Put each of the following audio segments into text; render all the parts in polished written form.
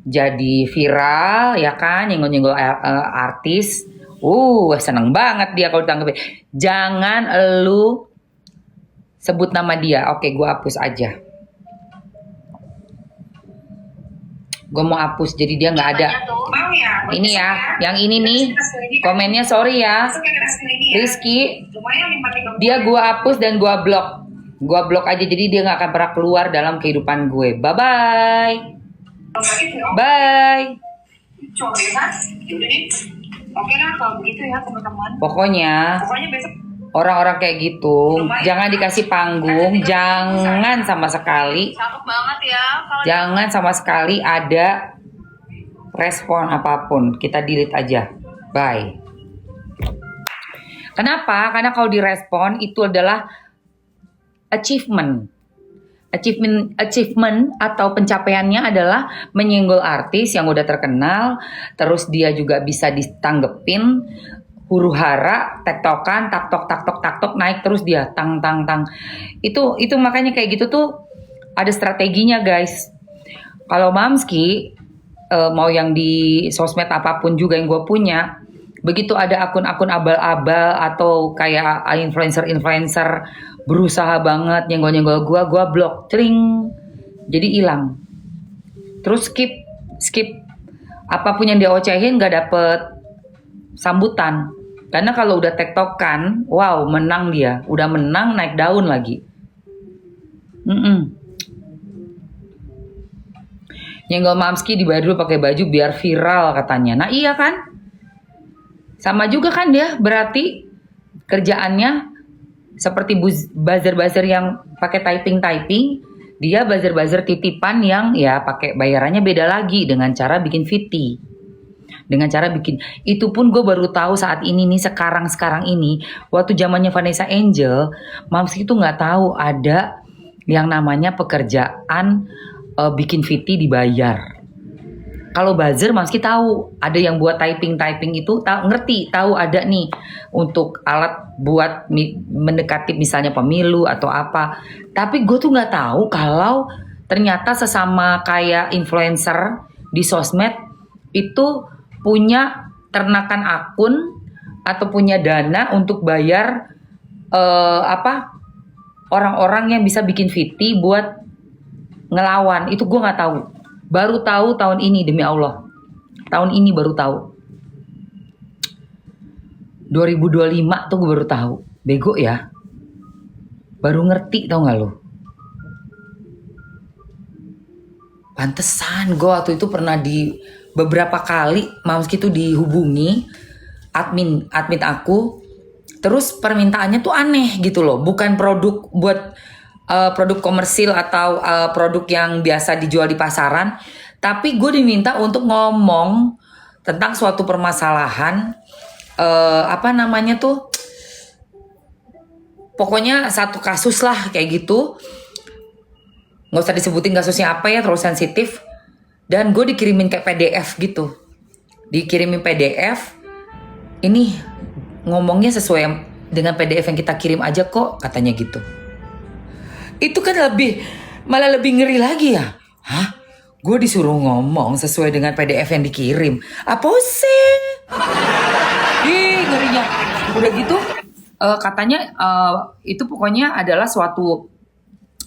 jadi viral ya kan, nyenggol-nyenggol artis. Seneng banget dia kalau ditangkepin. Jangan lu sebut nama dia. Oke, gue hapus aja. Gue mau hapus jadi dia nggak ada. Ini ya, yang ini nih komennya sorry ya, Rizky. Dia gue hapus dan gue blok. Gue blok aja jadi dia nggak akan pernah keluar dalam kehidupan gue. Bye bye. Bye. Oke lah kalau begitu ya teman-teman. Pokoknya besok orang-orang kayak gitu jangan dikasih panggung, jangan sama sekali. cakep banget ya. Jangan sama sekali ada respon apapun, kita delete aja. Bye. Kenapa? Karena kalau direspon itu adalah achievement atau pencapaiannya adalah menyenggol artis yang udah terkenal, terus dia juga bisa ditanggepin, huru hara, tektokan, taktok naik terus dia tang. Itu makanya kayak gitu tuh ada strateginya guys. Kalau Mamski mau yang di sosmed apapun juga yang gue punya, begitu ada akun-akun abal-abal atau kayak influencer berusaha banget nyenggol gue blok, tring, jadi hilang. Terus skip apapun yang dia ocehin nggak dapet sambutan. Karena kalau udah tektokan, wow menang dia, udah menang naik daun lagi. Nyenggol Mamski dibayar dulu pakai baju biar viral katanya. Nah iya kan? Sama juga kan dia, berarti kerjaannya seperti buzzer yang pakai typing, dia buzzer titipan yang ya pakai bayarannya beda lagi dengan cara bikin VT. Dengan cara bikin, itu pun gue baru tahu saat ini nih, sekarang ini, waktu zamannya Vanessa Angel, Mamski itu nggak tahu ada yang namanya pekerjaan bikin VT dibayar. Kalau buzzer Mamski tahu ada yang buat typing itu tahu ada nih untuk alat buat mendekati misalnya pemilu atau apa. Tapi gue tuh nggak tahu kalau ternyata sesama kayak influencer di sosmed itu punya ternakan akun atau punya dana untuk bayar orang-orang yang bisa bikin VT buat ngelawan. Itu gue nggak tahu. Baru tahu tahun ini, demi Allah. Tahun ini baru tahu. 2025 tuh gue baru tahu. Bego ya. Baru ngerti, tau gak lo? Pantesan gue waktu itu pernah di beberapa kali Mamski tuh dihubungi admin aku. Terus permintaannya tuh aneh gitu loh. Bukan produk buat produk komersil atau produk yang biasa dijual di pasaran, tapi gue diminta untuk ngomong tentang suatu permasalahan, pokoknya satu kasus lah kayak gitu, nggak usah disebutin kasusnya apa ya, terlalu sensitif, dan gue dikirimin kayak PDF gitu, dikirimin PDF, ini ngomongnya sesuai dengan PDF yang kita kirim aja kok, katanya gitu. Itu kan malah lebih ngeri lagi ya. Hah? Gue disuruh ngomong sesuai dengan PDF yang dikirim. Apa sih? Ngerinya. Udah gitu katanya itu pokoknya adalah suatu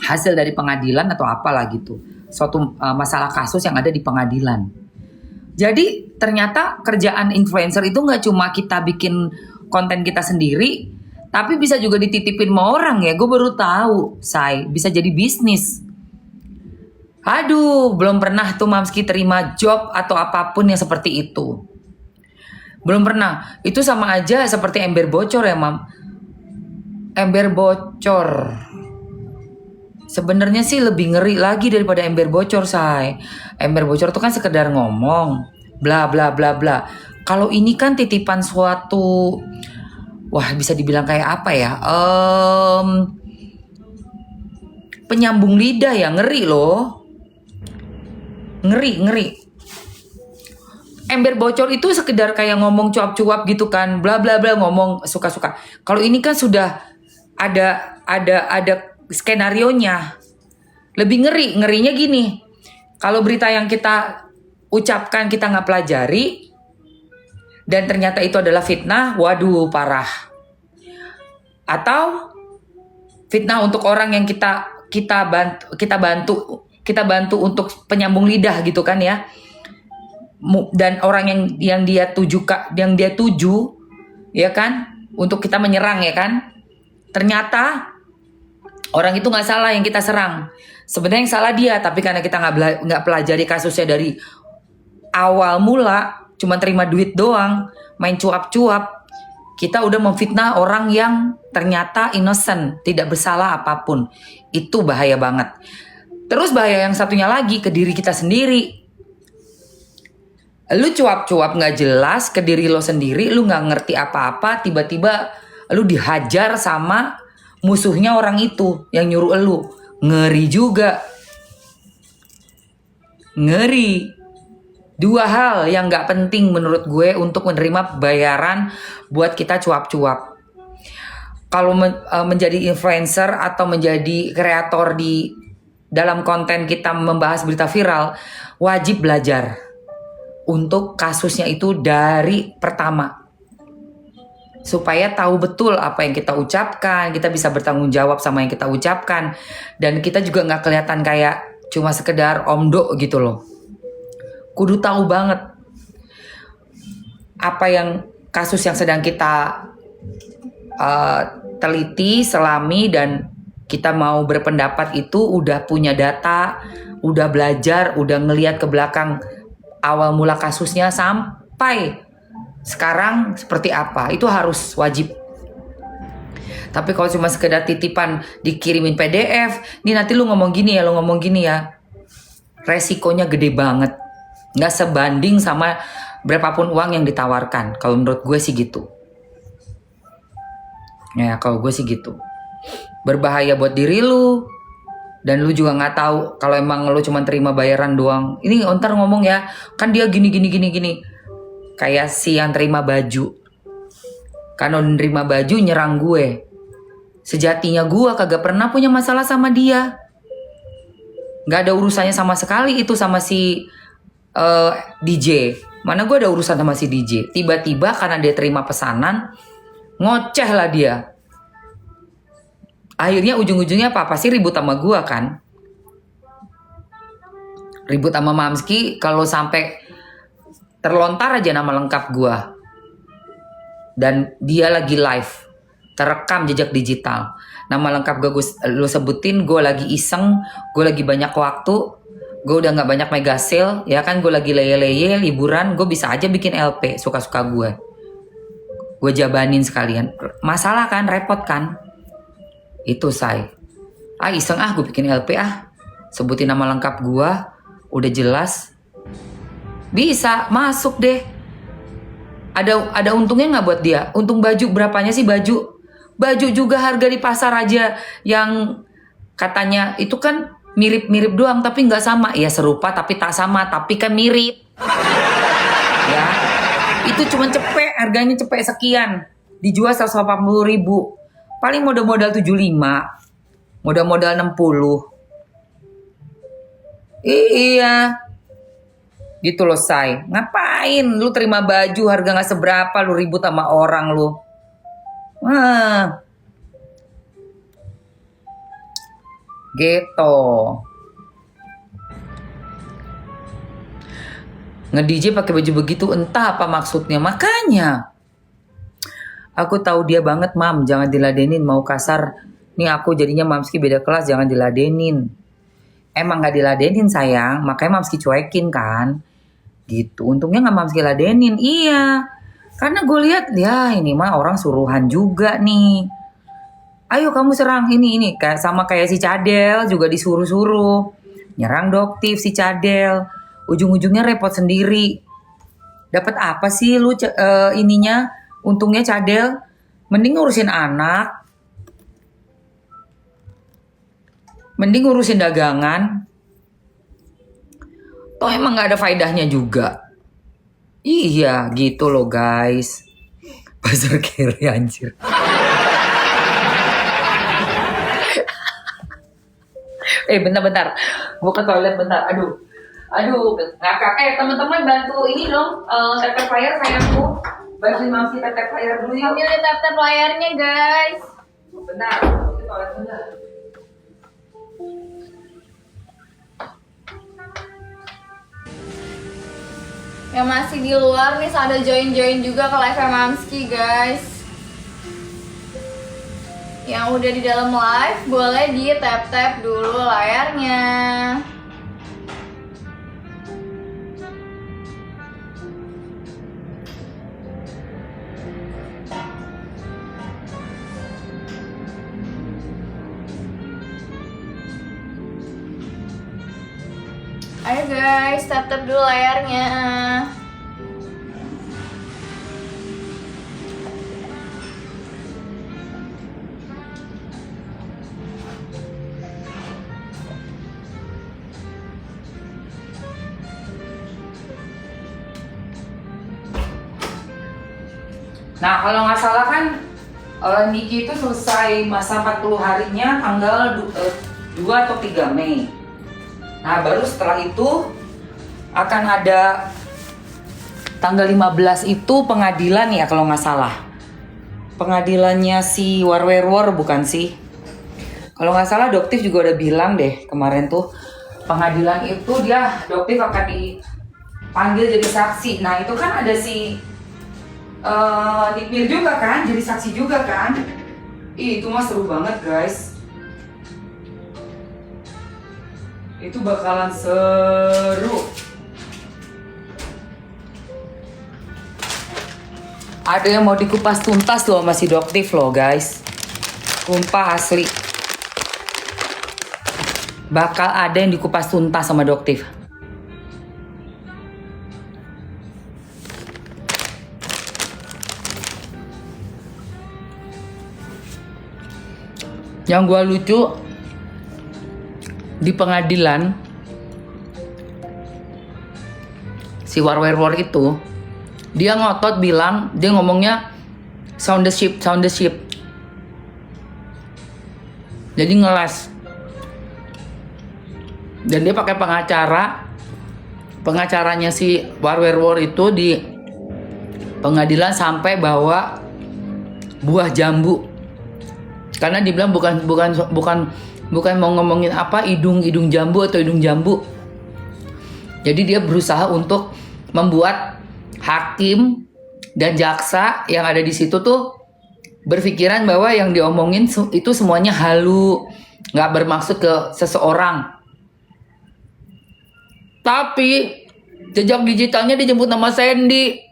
hasil dari pengadilan atau apalah gitu. Suatu masalah kasus yang ada di pengadilan. Jadi ternyata kerjaan influencer itu gak cuma kita bikin konten kita sendiri, tapi bisa juga dititipin sama orang ya. Gue baru tahu, bisa jadi bisnis. Aduh, belum pernah tuh Mamski terima job atau apapun yang seperti itu. Belum pernah. Itu sama aja seperti ember bocor ya, Mam. Ember bocor. Sebenarnya sih lebih ngeri lagi daripada ember bocor, Ember bocor tuh kan sekedar ngomong, bla bla bla bla. Kalau ini kan titipan suatu, wah bisa dibilang kayak apa ya, penyambung lidah ya, ngeri loh. Ngeri. Ember bocor itu sekedar kayak ngomong cuap-cuap gitu kan, bla bla bla, ngomong suka-suka. Kalau ini kan sudah ada skenarionya. Lebih ngerinya gini. Kalau berita yang kita ucapkan kita nggak pelajari, dan ternyata itu adalah fitnah, waduh parah. Atau fitnah untuk orang yang kita bantu untuk penyambung lidah gitu kan ya. Dan orang yang dia tuju ya kan, untuk kita menyerang ya kan. Ternyata orang itu nggak salah yang kita serang. Sebenarnya yang salah dia, tapi karena kita nggak pelajari kasusnya dari awal mula, cuma terima duit doang, main cuap-cuap, kita udah memfitnah orang yang ternyata innocent, tidak bersalah apapun. Itu bahaya banget. Terus bahaya yang satunya lagi ke diri kita sendiri. Lu cuap-cuap gak jelas ke diri lo sendiri, lu gak ngerti apa-apa, tiba-tiba lu dihajar sama musuhnya orang itu yang nyuruh lu. Ngeri juga. Ngeri. Dua hal yang gak penting menurut gue untuk menerima bayaran buat kita cuap-cuap. Kalau menjadi influencer atau menjadi kreator di dalam konten kita membahas berita viral, wajib belajar untuk kasusnya itu dari pertama. Supaya tahu betul apa yang kita ucapkan, kita bisa bertanggung jawab sama yang kita ucapkan. Dan kita juga gak kelihatan kayak cuma sekedar omdo gitu loh. Kudu tahu banget apa yang kasus yang sedang kita teliti, selami, dan kita mau berpendapat itu udah punya data, udah belajar, udah ngelihat ke belakang awal mula kasusnya sampai sekarang seperti apa. Itu harus wajib. Tapi kalau cuma sekedar titipan dikirimin PDF, nih nanti lu ngomong gini ya, resikonya gede banget. Nggak sebanding sama berapapun uang yang ditawarkan. Kalau menurut gue sih gitu. Ya kalau gue sih gitu. Berbahaya buat diri lu. Dan lu juga nggak tahu kalau emang lu cuma terima bayaran doang. Ini ntar ngomong ya, kan dia gini. Kayak si yang terima baju. Karena nerima baju nyerang gue. Sejatinya gue kagak pernah punya masalah sama dia. Nggak ada urusannya sama sekali itu sama si DJ. Mana gue ada urusan sama si DJ. Tiba-tiba karena dia terima pesanan, ngoceh lah dia. Akhirnya ujung-ujungnya apa sih ribut sama gue kan. Ribut sama Mamski kalau sampai terlontar aja nama lengkap gue. Dan dia lagi live, terekam jejak digital. Nama lengkap gue lu sebutin, gue lagi iseng, gue lagi banyak waktu, gue udah gak banyak mega sale, ya kan, gue lagi leye-leye, liburan, gue bisa aja bikin LP, suka-suka gue. Gue jabanin sekalian. Masalah kan, repot kan. Itu say. Iseng gue bikin LP sebutin nama lengkap gue, udah jelas. Bisa, masuk deh. Ada untungnya gak buat dia? Untung baju, berapanya sih baju? Baju juga harga di pasar aja yang katanya itu kan mirip-mirip doang tapi gak sama. Ya serupa tapi tak sama, tapi kan mirip. Ya, itu cuma cepet, harganya cepet sekian. Dijual 180.000. Paling modal 75. Modal 60. Iya. Gitu loh say. Ngapain lu terima baju harga gak seberapa, lu ribut sama orang lu. Gitu. Nge-DJ pakai baju begitu entah apa maksudnya. Makanya aku tahu dia banget, Mam, jangan diladenin, mau kasar. Nih aku jadinya Mamski beda kelas, jangan diladenin. Emang gak diladenin sayang, makanya Mamski cuekin kan. Gitu, untungnya gak Mamski ladenin. Iya, karena gue lihat ya ini mah orang suruhan juga nih. Ayo kamu serang ini. Sama kayak si Cadel juga disuruh-suruh. Nyerang Doktif si Cadel. Ujung-ujungnya repot sendiri. Dapat apa sih lu ininya? Untungnya Cadel, mending ngurusin anak, mending ngurusin dagangan. Toh emang gak ada faedahnya juga. Iya gitu loh guys. Pasar kiri anjir. Bentar. Gue ke toilet bentar. Aduh. Aduh, ngakak. Teman-teman bantu ini dong, tap layar sayangku. Bantuin Mamsi tap layar dulu yuk. Ambil tap layarnya guys. Benar, itu toilet benar. Yang masih di luar nih ada join juga ke live Mamski guys. Yang udah di dalam live boleh di tap dulu layarnya. Ayo guys, tap dulu layarnya. Nah, kalau nggak salah kan Niki itu selesai masa 40 harinya tanggal 2 atau 3 Mei. Nah, baru setelah itu akan ada tanggal 15 itu pengadilan ya kalau nggak salah. Pengadilannya si Warwerwor bukan sih? Kalau nggak salah Doktif juga udah bilang deh kemarin tuh pengadilan itu dia Doktif akan dipanggil jadi saksi. Nah, itu kan ada si Nikmir juga kan, jadi saksi juga kan. Itu mah seru banget guys. Itu bakalan seru. Ada yang mau dikupas tuntas loh masih Doktif loh guys. Sumpah asli. Bakal ada yang dikupas tuntas sama Doktif. Yang gua lucu di pengadilan si Warwerwor itu dia ngotot bilang, dia ngomongnya sound the ship. Jadi ngeles. Dan dia pakai pengacaranya si Warwerwor itu di pengadilan sampai bawa buah jambu. Karena dibilang bukan mau ngomongin apa hidung jambu atau hidung jambu. Jadi dia berusaha untuk membuat hakim dan jaksa yang ada di situ tuh berpikiran bahwa yang diomongin itu semuanya halu, nggak bermaksud ke seseorang. Tapi jejak digitalnya dijemput nama Sandy.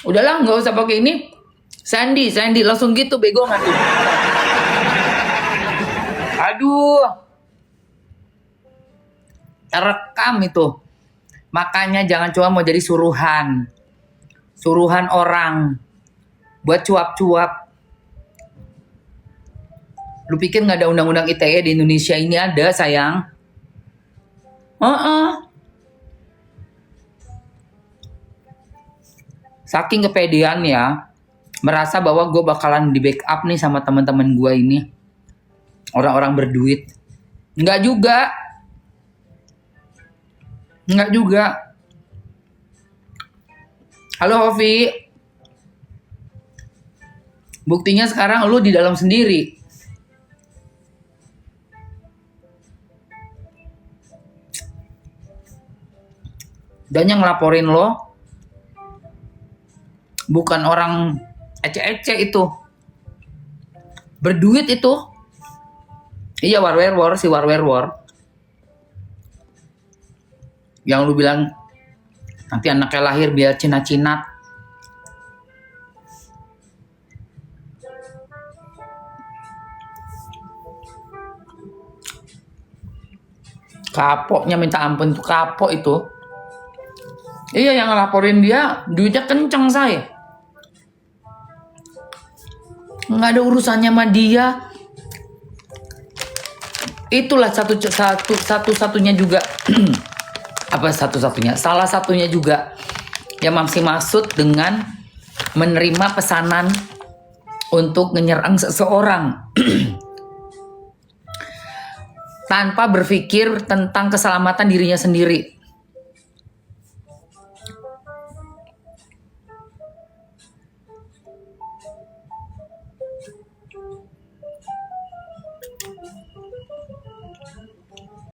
Udahlah, nggak usah pakai ini. Sandy langsung gitu, bego nggak tuh? Aduh, terekam itu. Makanya jangan cuma mau jadi suruhan orang buat cuap-cuap. Lu pikir nggak ada undang-undang ITE di Indonesia ini? Ada sayang. Saking kepedean ya. Merasa bahwa gue bakalan di backup nih sama teman-teman gue ini, orang-orang berduit. Enggak juga. Halo Hovi, buktinya sekarang lu di dalam sendiri. Dan yang ngelaporin lo bukan orang ece-ece itu, berduit itu. Iya, si Warwerwor yang lu bilang nanti anaknya lahir biar Cina-Cinat. Kapoknya minta ampun tuh, kapok itu. Iya, yang ngelaporin dia duitnya kenceng saya. Nggak ada urusannya sama dia. Itulah satu-satunya juga salah satunya juga yang Mamsi maksud dengan menerima pesanan untuk menyerang seseorang. tanpa berpikir tentang keselamatan dirinya sendiri.